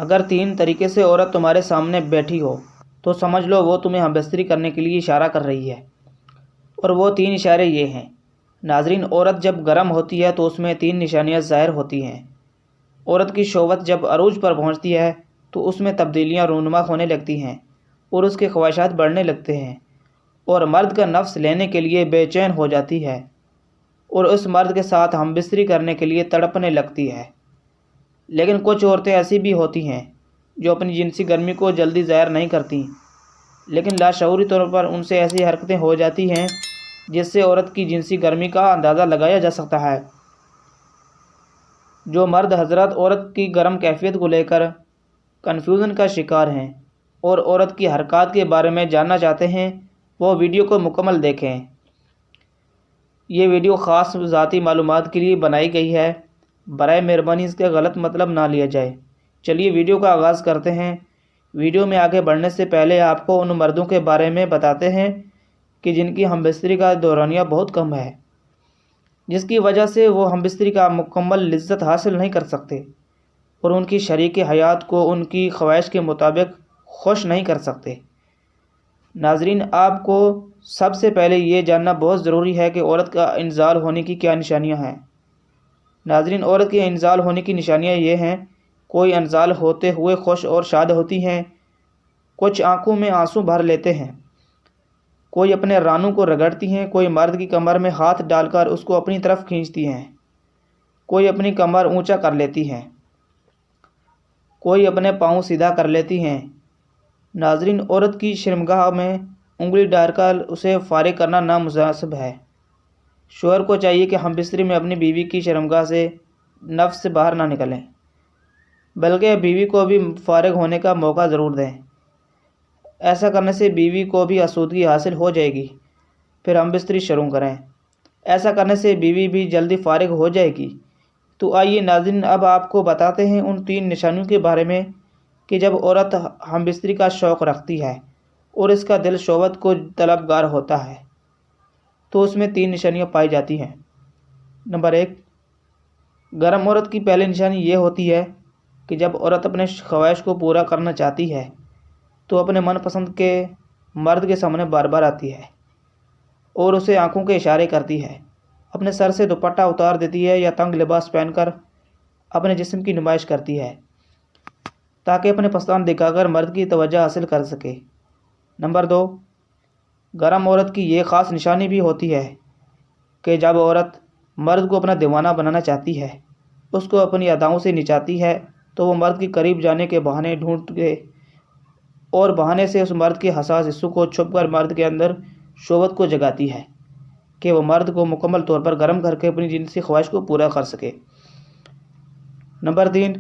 اگر 3 طریقے سے عورت تمہارے سامنے بیٹھی ہو تو سمجھ لو وہ تمہیں ہمبستری کرنے کے لیے اشارہ کر رہی ہے، اور وہ 3 اشارے یہ ہیں۔ ناظرین، عورت جب گرم ہوتی ہے تو اس میں 3 نشانیاں ظاہر ہوتی ہیں۔ عورت کی شہوت جب عروج پر پہنچتی ہے تو اس میں تبدیلیاں رونما ہونے لگتی ہیں اور اس کے خواہشات بڑھنے لگتے ہیں، اور مرد کا نفس لینے کے لیے بے چین ہو جاتی ہے اور اس مرد کے ساتھ ہمبستری کرنے کے لیے تڑپنے لگتی ہے۔ لیکن کچھ عورتیں ایسی بھی ہوتی ہیں جو اپنی جنسی گرمی کو جلدی ظاہر نہیں کرتی، لیکن لاشعوری طور پر ان سے ایسی حرکتیں ہو جاتی ہیں جس سے عورت کی جنسی گرمی کا اندازہ لگایا جا سکتا ہے۔ جو مرد حضرات عورت کی گرم کیفیت کو لے کر کنفیوژن کا شکار ہیں اور عورت کی حرکات کے بارے میں جاننا چاہتے ہیں، وہ ویڈیو کو مکمل دیکھیں۔ یہ ویڈیو خاص ذاتی معلومات کے لیے بنائی گئی ہے، برائے مہربانی اس کا غلط مطلب نہ لیا جائے۔ چلیے ویڈیو کا آغاز کرتے ہیں۔ ویڈیو میں آگے بڑھنے سے پہلے آپ کو ان مردوں کے بارے میں بتاتے ہیں کہ جن کی ہمبستری کا دورانیہ بہت کم ہے، جس کی وجہ سے وہ ہمبستری کا مکمل لذت حاصل نہیں کر سکتے اور ان کی شریک حیات کو ان کی خواہش کے مطابق خوش نہیں کر سکتے۔ ناظرین، آپ کو سب سے پہلے یہ جاننا بہت ضروری ہے کہ عورت کا انزال ہونے کی کیا نشانیاں ہیں۔ ناظرین، عورت کے انزال ہونے کی نشانیاں یہ ہیں: کوئی انزال ہوتے ہوئے خوش اور شاد ہوتی ہیں، کچھ آنکھوں میں آنسو بھر لیتے ہیں، کوئی اپنے رانوں کو رگڑتی ہیں، کوئی مرد کی کمر میں ہاتھ ڈال کر اس کو اپنی طرف کھینچتی ہیں، کوئی اپنی کمر اونچا کر لیتی ہیں، کوئی اپنے پاؤں سیدھا کر لیتی ہیں۔ ناظرین، عورت کی شرمگاہ میں انگلی ڈال کر اسے فارغ کرنا نامناسب ہے۔ شوہر کو چاہیے کہ ہمبستری میں اپنی بیوی کی شرمگاہ سے نفس سے باہر نہ نکلیں، بلکہ بیوی کو بھی فارغ ہونے کا موقع ضرور دیں۔ ایسا کرنے سے بیوی کو بھی آسودگی حاصل ہو جائے گی، پھر ہمبستری شروع کریں۔ ایسا کرنے سے بیوی بھی جلدی فارغ ہو جائے گی۔ تو آئیے ناظرین، اب آپ کو بتاتے ہیں ان 3 نشانیوں کے بارے میں کہ جب عورت ہمبستری کا شوق رکھتی ہے اور اس کا دل شہوت کو طلبگار ہوتا ہے تو اس میں 3 نشانیاں پائی جاتی ہیں۔ نمبر 1، گرم عورت کی پہلی نشانی یہ ہوتی ہے کہ جب عورت اپنے خواہش کو پورا کرنا چاہتی ہے تو اپنے من پسند کے مرد کے سامنے بار بار آتی ہے اور اسے آنکھوں کے اشارے کرتی ہے، اپنے سر سے دوپٹہ اتار دیتی ہے یا تنگ لباس پہن کر اپنے جسم کی نمائش کرتی ہے تاکہ اپنے پسند دکھا کر مرد کی توجہ حاصل کر سکے۔ نمبر 2، گرم عورت کی یہ خاص نشانی بھی ہوتی ہے کہ جب عورت مرد کو اپنا دیوانہ بنانا چاہتی ہے، اس کو اپنی اداؤں سے نچاتی ہے، تو وہ مرد کے قریب جانے کے بہانے ڈھونڈے اور بہانے سے اس مرد کے حساس حصوں کو چھپ کر مرد کے اندر شہوت کو جگاتی ہے کہ وہ مرد کو مکمل طور پر گرم کر کے اپنی جنسی خواہش کو پورا کر سکے۔ نمبر 3،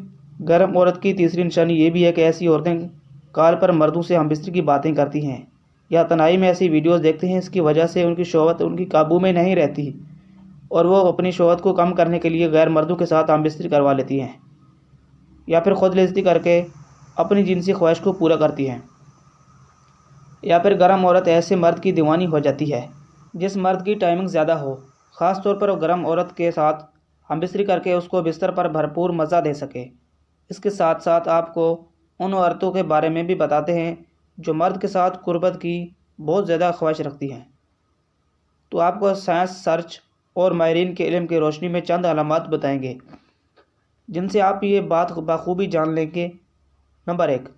گرم عورت کی تیسری نشانی یہ بھی ہے کہ ایسی عورتیں کال پر مردوں سے ہمبستری کی باتیں کرتی ہیں یا تنہائی میں ایسی ویڈیوز دیکھتے ہیں، اس کی وجہ سے ان کی شہوت ان کی قابو میں نہیں رہتی اور وہ اپنی شہوت کو کم کرنے کے لیے غیر مردوں کے ساتھ ہمبستری کروا لیتی ہیں یا پھر خود لذتی کر کے اپنی جنسی خواہش کو پورا کرتی ہیں۔ یا پھر گرم عورت ایسے مرد کی دیوانی ہو جاتی ہے جس مرد کی ٹائمنگ زیادہ ہو، خاص طور پر وہ گرم عورت کے ساتھ ہمبستری کر کے اس کو بستر پر بھرپور مزہ دے سکے۔ اس کے ساتھ ساتھ آپ کو ان عورتوں کے بارے میں بھی بتاتے ہیں جو مرد کے ساتھ قربت کی بہت زیادہ خواہش رکھتی ہیں۔ تو آپ کو سائنس، سرچ اور ماہرین کے علم کی روشنی میں چند علامات بتائیں گے جن سے آپ یہ بات بخوبی جان لیں گے۔ نمبر 1،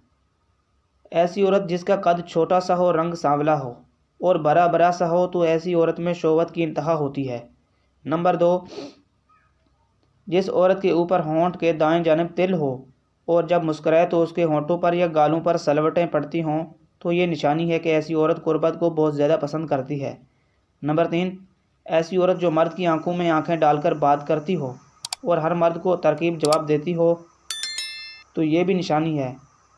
ایسی عورت جس کا قد چھوٹا سا ہو، رنگ سانولا ہو اور بھرا بھرا سا ہو تو ایسی عورت میں شہوت کی انتہا ہوتی ہے۔ نمبر 2، جس عورت کے اوپر ہونٹ کے دائیں جانب تل ہو اور جب مسکرائے تو اس کے ہونٹوں پر یا گالوں پر سلوٹیں پڑتی ہوں تو یہ نشانی ہے کہ ایسی عورت قربت کو بہت زیادہ پسند کرتی ہے۔ نمبر 3، ایسی عورت جو مرد کی آنکھوں میں آنکھیں ڈال کر بات کرتی ہو اور ہر مرد کو ترکیب جواب دیتی ہو تو یہ بھی نشانی ہے۔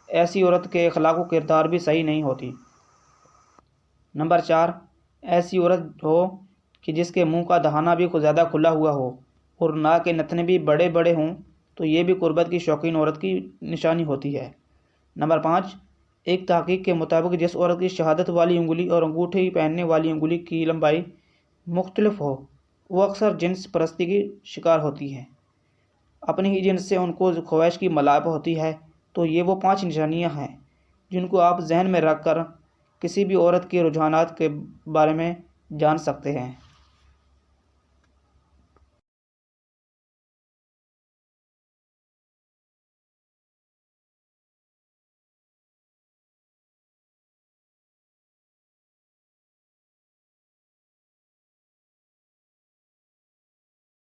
ایسی عورت کے اخلاق و کردار بھی صحیح نہیں ہوتی۔ نمبر 4، ایسی عورت ہو کہ جس کے منہ کا دہانہ بھی زیادہ کھلا ہوا ہو اور ناک کے نتنے بھی بڑے بڑے ہوں تو یہ بھی قربت کی شوقین عورت کی نشانی ہوتی ہے۔ نمبر 5، ایک تحقیق کے مطابق جس عورت کی شہادت والی انگلی اور انگوٹھی پہننے والی انگلی کی لمبائی مختلف ہو وہ اکثر جنس پرستی کی شکار ہوتی ہیں۔ اپنی ہی جنس سے ان کو خواہش کی ملال ہوتی ہے تو یہ وہ 5 نشانیاں ہیں جن کو آپ ذہن میں رکھ کر کسی بھی عورت کے رجحانات کے بارے میں جان سکتے ہیں۔